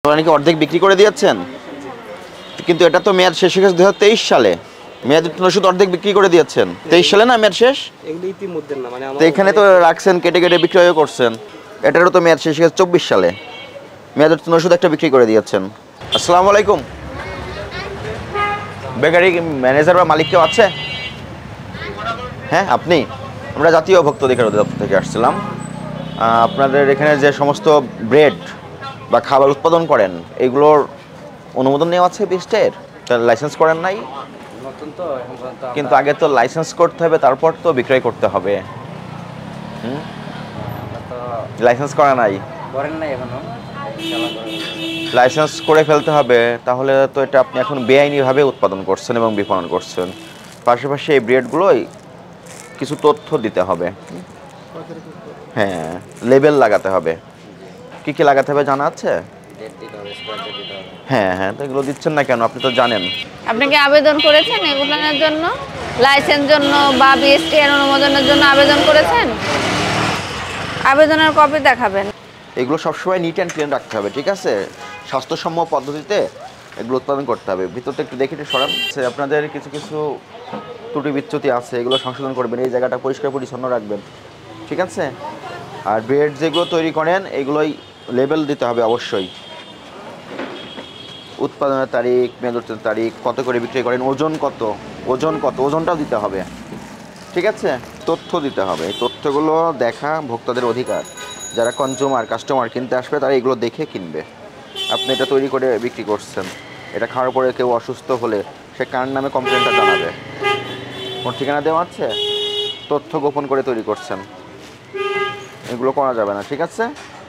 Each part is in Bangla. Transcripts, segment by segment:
নাকি অর্ধেক বিক্রি করে দিয়েছেন, কিন্তু এটা তো মেয়াদ শেষ হয়ে গেছে 2023 সালে। মেয়াদ ওষুধ অর্ধেক বিক্রি করে দিয়েছেন 23 সালে না মেয়াদ শেষ? এগুলো ইতিমধ্যে না, মানে তো এখানে তো রাখছেন, কেটে কেটে বিক্রয় করছেন। এটারও তো মেয়াদ শেষ হয়ে গেছে 24 সালে। মেয়াদ ওষুধ একটা বিক্রি করে দিয়েছেন। আসসালামু আলাইকুম, বেকারি ম্যানেজার বা মালিক কেউ আছে? হ্যাঁ আপনি? আমরা জাতীয় ভোক্তা অধিকার অধিদপ্তর থেকে আসছিলাম। আপনাদের এখানে যে সমস্ত ব্রেড বা খাবার উৎপাদন করেন এগুলোর অনুমোদন নেওয়া আছে বিস্টের, লাইসেন্স করেন নাই? নতুন তো এখন পর্যন্ত কিন্তু আগে তো লাইসেন্স করতে হবে, তারপর তো বিক্রয় করতে হবে। লাইসেন্স করা নাই? করেন নাই এখনো, লাইসেন্স করে ফেলতে হবে। তাহলে তো এটা আপনি এখন বেআইনিভাবে উৎপাদন করছেন এবং বিপণন করছেন। পাশাপাশি এই ব্রেডগুলোই কিছু তথ্য দিতে হবে। হ্যাঁ, লেবেল লাগাতে হবে। কি কি লাগাতে হবে জানা আছে? হ্যাঁ হ্যাঁ, তো এগুলো দিচ্ছেন না কেন? আপনি তো জানেন। আপনি কি আবেদন করেছেন এগুলোর জন্য, লাইসেন্স জন্য বা বিএসটি এর অনুমোদনের জন্য আবেদন করেছেন? আবেদনের কপি দেখাবেন। এগুলো সবসময় নিট অ্যান্ড ক্লিন রাখতে হবে, ঠিক আছে? স্বাস্থ্যসম্মত পদ্ধতিতে এগুলো উৎপাদন করতে হবে। ভিতরটা একটু দেখে সরান। আপনাদের কিছু কিছু ত্রুটি বিচ্যুতি আছে, এগুলো সংশোধন করবেন। এই জায়গাটা পরিষ্কার পরিচ্ছন্ন রাখবেন, ঠিক আছে? আর ব্রেড যেগুলো তৈরি করেন এগুলোই লেবেল দিতে হবে অবশ্যই। উৎপাদনের তারিখ, মেয়াদোত্তীর্ণের তারিখ, কত করে বিক্রি করেন, ওজন কত, ওজনটাও দিতে হবে, ঠিক আছে? তথ্য দিতে হবে। এই তথ্যগুলো দেখা ভোক্তাদের অধিকার। যারা কাস্টমার কিনতে আসবে তারা এগুলো দেখে কিনবে। আপনি এটা তৈরি করে বিক্রি করছেন, এটা খাওয়ার পরে কেউ অসুস্থ হলে সে কার নামে কমপ্লেনটা জানাবে? কোন ঠিকানা দেওয়া আছে? তথ্য গোপন করে তৈরি করছেন, এগুলো করা যাবে না, ঠিক আছে?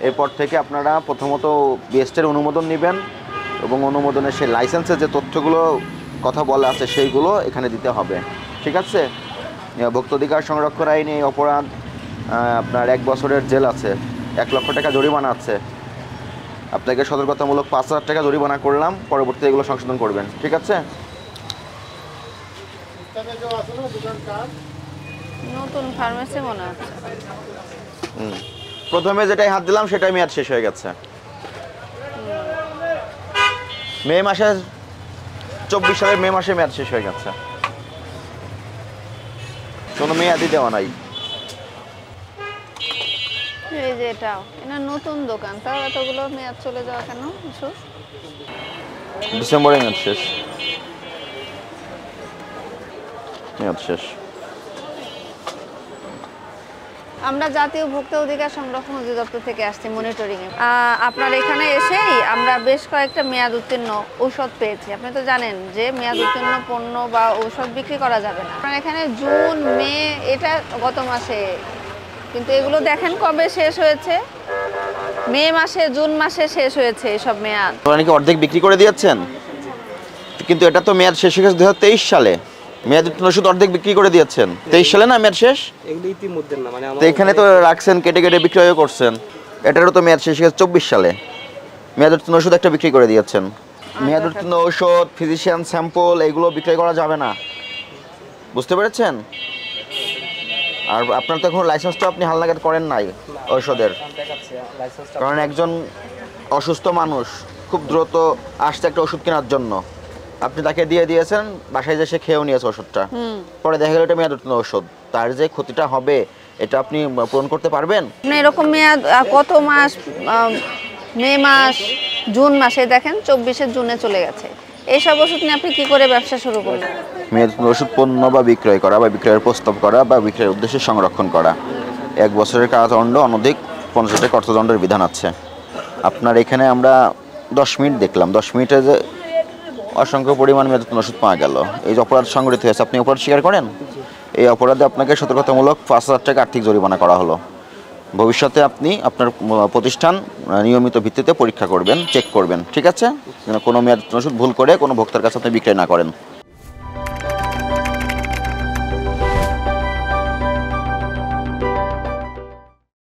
এরপর থেকে আপনারা প্রথমত বিএসটির অনুমোদন নেবেন এবং অনুমোদনের সেই লাইসেন্সের যে তথ্যগুলো কথা বলা আছে সেইগুলো এখানে দিতে হবে, ঠিক আছে? ভোক্তা অধিকার সংরক্ষণ আইনে এই অপরাধ আপনার 1 বছরের জেল আছে, 1 লক্ষ টাকা জরিমানা আছে। আপনাকে সতর্কতামূলক 5,000 টাকা জরিমানা করলাম, পরবর্তীতে এগুলো সংশোধন করবেন, ঠিক আছে? নতুন ফার্মেসি মনে হচ্ছে। প্রথমে যেটাই হাত দিলাম সেটাই মেয়াদ শেষ হয়ে গেছে। মে মাসের 24 সালের মে মাসে মেয়াদ শেষ হয়ে গেছে, কোনো মেয়াদই দেওয়া নাই। এই যে এটা নতুন দোকান, তাও এতগুলো মেয়াদ চলে যাওয়া কেন? ডিসেম্বরে মেয়াদ শেষ। আমরা জাতীয় ভোক্তা অধিকার সংরক্ষণ অধিদপ্তর থেকে আসছি মনিটরিং এ। আপনার এখানে এসেই আমরা বেশ কয়েকটা মেয়াদ উত্তীর্ণ ঔষধ পেয়েছি। আপনি তো জানেন যে মেয়াদ উত্তীর্ণ পণ্য বা ঔষধ বিক্রি করা যাবে না। আপনার এখানে জুন, মে, এটা গত মাসে, কিন্তু এগুলো দেখেন কবে শেষ হয়েছে। মে মাসে, জুন মাসে শেষ হয়েছে এসব মেয়াদ। নাকি অর্ধেক বিক্রি করে দিয়েছেন, কিন্তু এটা তো মেয়াদ শেষ হয়ে গেছে 2023 সালে। মেয়াদ ওষুধ অর্ধেক বিক্রি করে দিয়েছেন 23 সালে না মেয়াদ শেষ? এগুলো ইতিমধ্যে না, মানে তো এখানে তো রাখছেন, কেটে কেটে বিক্রয় করছেন। এটারও তো মেয়াদ শেষ হয়ে গেছে 24 সালে। মেয়াদ ওষুধ একটা বিক্রি করে দিয়েছেন। মেয়াদ ঔষধ, ফিজিশিয়ান স্যাম্পল এগুলো বিক্রয় করা যাবে না, বুঝতে পেরেছেন? আর আপনার তো এখন লাইসেন্সটা আপনি হালনাগাদ করেন নাই ঔষধের, কারণ একজন অসুস্থ মানুষ খুব দ্রুত আসছে একটা ওষুধ কেনার জন্য, আপনি তাকে দিয়ে দিয়েছেন, বাসায় যে সে খেয়েও নিয়েছে ওষুধটা, পরে দেখা গেল এটা মেয়াদ উত্তীর্ণ ওষুধ। তার যে ক্ষতিটা হবে এটা আপনি পূরণ করতে পারবেন? এরকম মেয়াদ কত মাস, মে মাস, জুন মাসে দেখেন 24 জুনে চলে গেছে। এইসব ওষুধ নিয়ে আপনি কি করে ব্যবসা শুরু করলেন? মেয়াদ ওষুধ পণ্য বা বিক্রয় করা বা বিক্রয়ের প্রস্তাব করা বা বিক্রয়ের উদ্দেশ্যে সংরক্ষণ করা 1 বছরের কারাদণ্ড, অনধিক 50 টাকা অর্থদণ্ডের বিধান আছে। আপনার এখানে আমরা 10 মিনিট দেখলাম, 10 মিনিটে যে অসংখ্য পরিমাণ মেয়াদ ওষুধ পাওয়া গেল। এই যে অপরাধ সংগঠিত হয়েছে, আপনি অপরাধ স্বীকার করেন? এই অপরাধে আপনাকে সতর্কতামূলক 5,000 টাকা আর্থিক জরিমানা করা হলো। ভবিষ্যতে আপনি আপনার প্রতিষ্ঠান নিয়মিত ভিত্তিতে পরীক্ষা করবেন, চেক করবেন, ঠিক আছে? যেন কোনো মেয়াদ ওষুধ ভুল করে কোনো ভোক্তার কাছে আপনি বিক্রয় না করেন।